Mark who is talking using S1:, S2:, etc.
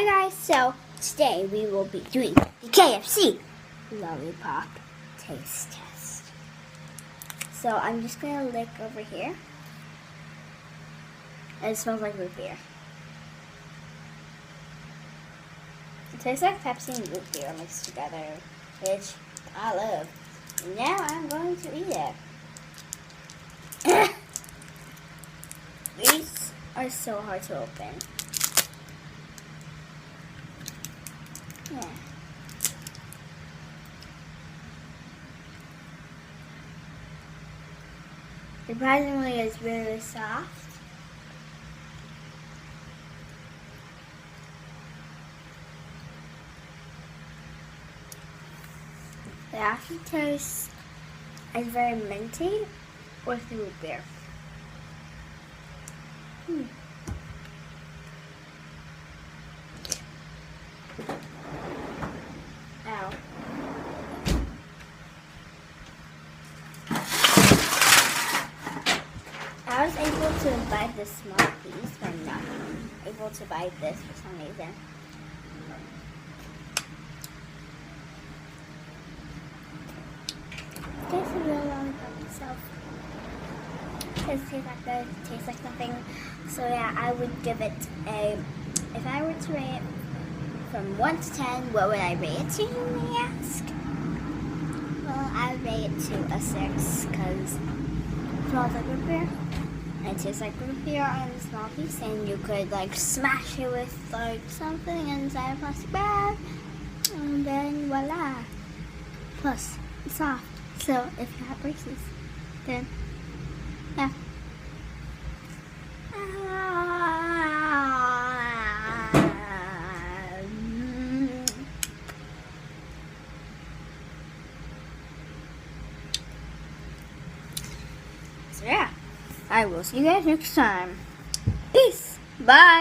S1: Hi guys, so today we will be doing the KFC lollipop taste test. So I'm just gonna lick over here. And it smells like root beer. It tastes like Pepsi and root beer mixed together, which I love. Now I'm going to eat it. These are so hard to open. Yeah. Surprisingly, it's really soft. The aftertaste is very minty with the root beer. Ow. I was able to bite the small piece, but I'm not able to bite this for some reason. It tastes a real lollipop itself. It doesn't taste like good, it tastes like nothing. So yeah, I would give it a, if I were to rate it from 1 to 10, what would I rate it to, you may ask? Well, I would rate it to a 6, because it smells like root beer. It tastes like root beer on a small piece, and you could like smash it with like something inside a plastic bag, and then voila. Plus, it's soft. So if you have braces, then yeah. So yeah, I will see you guys next time. Peace. Bye.